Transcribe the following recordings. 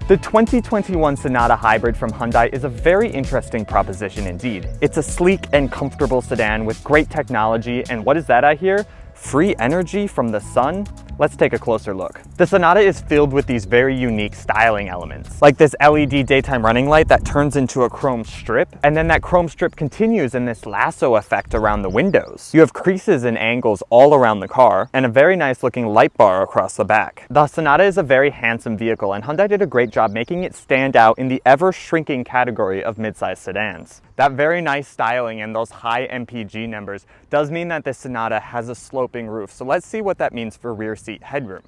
The 2021 Sonata Hybrid from Hyundai is a very interesting proposition indeed. It's a sleek and comfortable sedan with great technology, and what is that I hear? Free energy from the sun? Let's take a closer look. The Sonata is filled with these very unique styling elements, like this LED daytime running light that turns into a chrome strip, and then that chrome strip continues in this lasso effect around the windows. You have creases and angles all around the car, and a very nice looking light bar across the back. The Sonata is a very handsome vehicle, and Hyundai did a great job making it stand out in the ever-shrinking category of midsize sedans. That very nice styling and those high MPG numbers does mean that this Sonata has a sloping roof, so let's see what that means for rear seat headroom.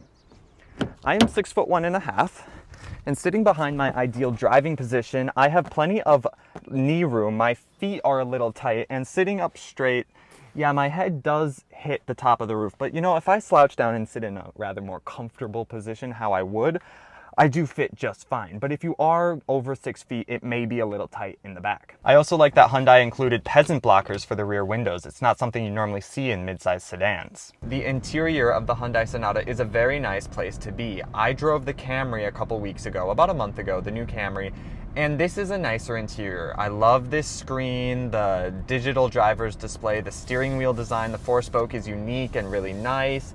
I am 6'1½", and sitting behind my ideal driving position, I have plenty of knee room. My feet are a little tight, and sitting up straight, yeah, my head does hit the top of the roof, but you know, if I slouch down and sit in a rather more comfortable position, how I would, I do fit just fine, but if you are over 6 feet, it may be a little tight in the back. I also like that Hyundai included peasant blockers for the rear windows. It's not something you normally see in midsize sedans. The interior of the Hyundai Sonata is a very nice place to be. I drove the Camry a couple weeks ago, about a month ago, the new Camry, and this is a nicer interior. I love this screen, the digital driver's display, the steering wheel design, the 4-spoke is unique and really nice.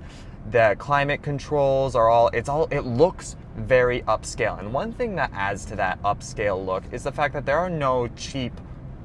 The climate controls are all, it looks very upscale. And one thing that adds to that upscale look is the fact that there are no cheap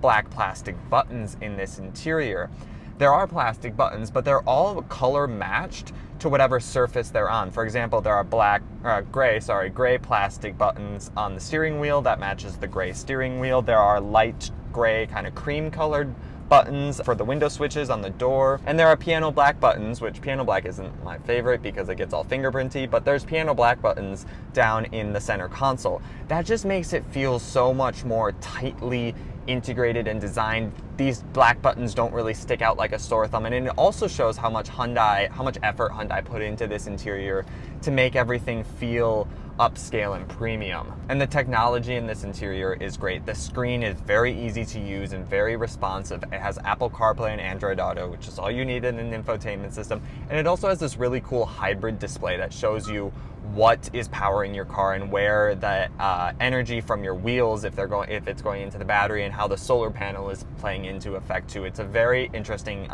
black plastic buttons in this interior. There are plastic buttons, but they're all color matched to whatever surface they're on. For example, there are gray plastic buttons on the steering wheel that matches the gray steering wheel. There are light gray, kind of cream colored buttons for the window switches on the door, and there are piano black buttons, which piano black isn't my favorite because it gets all fingerprinty, but there's piano black buttons down in the center console. That just makes it feel so much more tightly integrated and designed. These black buttons don't really stick out like a sore thumb, and it also shows how much effort Hyundai put into this interior to make everything feel upscale and premium. And the technology in this interior is great. The screen is very easy to use and very responsive. It has Apple CarPlay and Android Auto, which is all you need in an infotainment system. And it also has this really cool hybrid display that shows you what is powering your car and where the energy from your wheels, if it's going into the battery, and how the solar panel is playing into effect too. It's a very interesting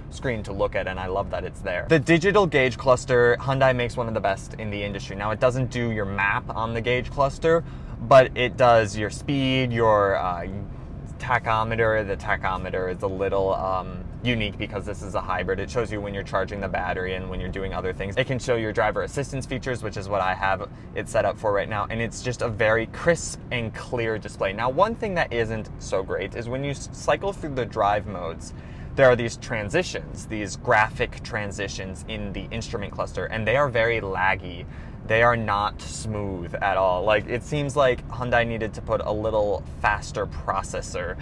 screen to look at, and I love that it's there. The digital gauge cluster, Hyundai makes one of the best in the industry. Now, it doesn't do your map on the gauge cluster, but it does your speed, your tachometer. The tachometer is a little unique because this is a hybrid. It shows you when you're charging the battery and when you're doing other things. It can show your driver assistance features, which is what I have it set up for right now, and it's just a very crisp and clear display. Now, one thing that isn't so great is when you cycle through the drive modes, there are these transitions, these graphic transitions in the instrument cluster, and they are very laggy. They are not smooth at all. Like, it seems like Hyundai needed to put a little faster processor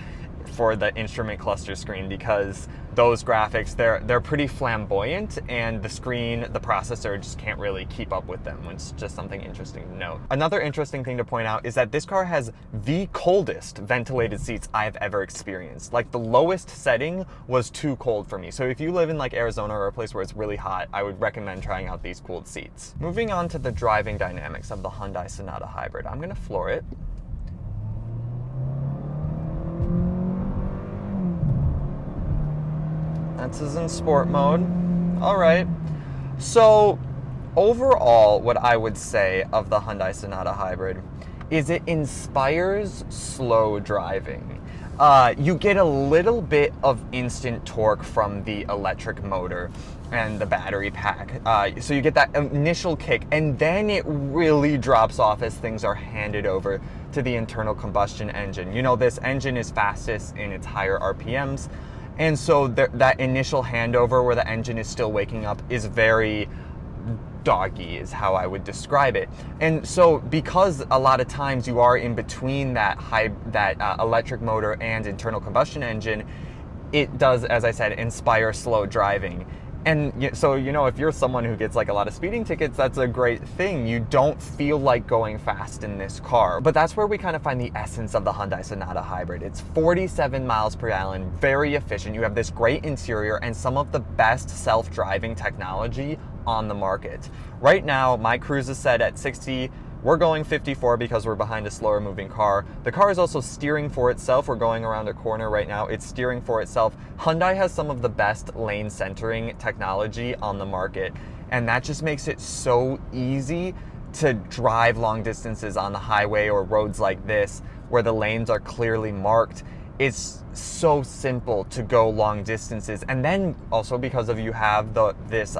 for the instrument cluster screen, because those graphics, they're pretty flamboyant, and the screen, the processor just can't really keep up with them, which is just something interesting to note. Another interesting thing to point out is that this car has the coldest ventilated seats I've ever experienced. Like, the lowest setting was too cold for me. So if you live in like Arizona or a place where it's really hot, I would recommend trying out these cooled seats. Moving on to the driving dynamics of the Hyundai Sonata Hybrid, I'm gonna floor it. This is in sport mode. All right. So overall, what I would say of the Hyundai Sonata Hybrid is it inspires slow driving. You get a little bit of instant torque from the electric motor and the battery pack. So you get that initial kick, and then it really drops off as things are handed over to the internal combustion engine. You know, this engine is fastest in its higher RPMs. And so that initial handover where the engine is still waking up is very doggy, is how I would describe it. And so because a lot of times you are in between that electric motor and internal combustion engine, it does, as I said, inspire slow driving. And so, you know, if you're someone who gets like a lot of speeding tickets, that's a great thing. You don't feel like going fast in this car. But that's where we kind of find the essence of the Hyundai Sonata Hybrid. It's 47 miles per gallon, very efficient. You have this great interior and some of the best self-driving technology on the market. Right now, my cruise is set at 60 We're going 54 because we're behind a slower moving car. The car is also steering for itself. We're going around a corner right now. It's steering for itself. Hyundai has some of the best lane centering technology on the market, and that just makes it so easy to drive long distances on the highway or roads like this where the lanes are clearly marked. It's so simple to go long distances. And then also because of you have this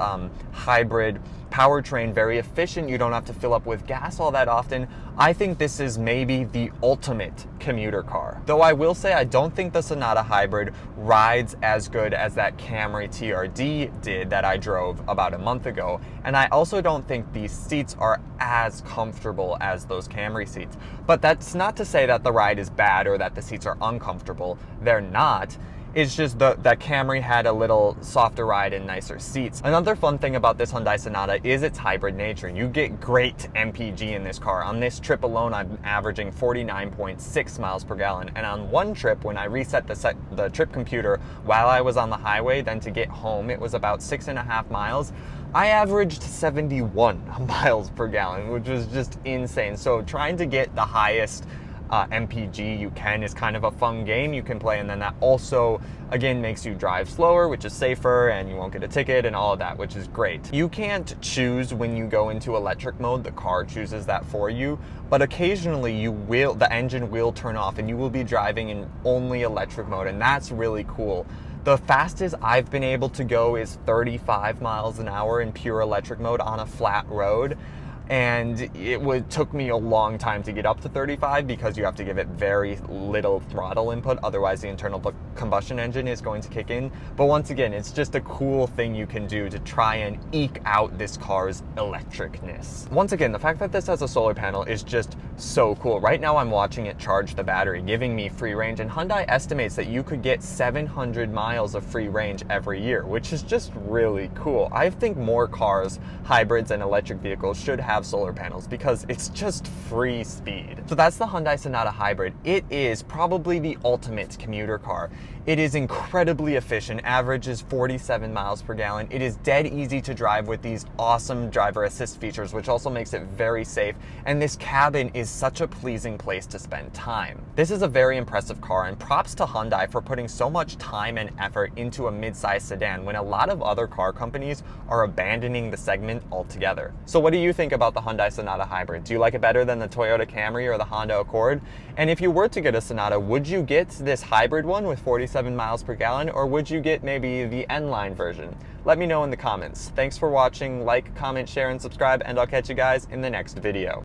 hybrid powertrain, very efficient, you don't have to fill up with gas all that often. I think this is maybe the ultimate commuter car. Though I will say I don't think the Sonata Hybrid rides as good as that Camry TRD did that I drove about a month ago. And I also don't think these seats are as comfortable as those Camry seats. But that's not to say that the ride is bad or that the seats are uncomfortable. They're not. It's just that Camry had a little softer ride and nicer seats. Another fun thing about this Hyundai Sonata is its hybrid nature. You get great MPG in this car. On this trip alone, I'm averaging 49.6 miles per gallon. And on one trip, when I reset the trip computer while I was on the highway, then to get home, it was about 6.5 miles. I averaged 71 miles per gallon, which was just insane. So trying to get the highest MPG you can is kind of a fun game you can play, and then that also again makes you drive slower, which is safer, and you won't get a ticket and all of that, which is great. You can't choose when you go into electric mode, the car chooses that for you, but occasionally the engine will turn off and you will be driving in only electric mode, and that's really cool. The fastest I've been able to go is 35 miles an hour in pure electric mode on a flat road. And it took me a long time to get up to 35 because you have to give it very little throttle input, otherwise the internal combustion engine is going to kick in. But once again, it's just a cool thing you can do to try and eke out this car's electricness. Once again, the fact that this has a solar panel is just so cool. Right now I'm watching it charge the battery, giving me free range, and Hyundai estimates that you could get 700 miles of free range every year, which is just really cool. I think more cars, hybrids, and electric vehicles should have solar panels because it's just free speed. So that's the Hyundai Sonata Hybrid. It is probably the ultimate commuter car. It is incredibly efficient, averages 47 miles per gallon. It is dead easy to drive with these awesome driver assist features, which also makes it very safe. And this cabin is such a pleasing place to spend time. This is a very impressive car, and props to Hyundai for putting so much time and effort into a mid-size sedan when a lot of other car companies are abandoning the segment altogether. So what do you think about the Hyundai Sonata Hybrid? Do you like it better than the Toyota Camry or the Honda Accord? And if you were to get a Sonata, would you get this hybrid one with 47 miles per gallon, or would you get maybe the N-Line version? Let me know in the comments. Thanks for watching. Like, comment, share, and subscribe, and I'll catch you guys in the next video.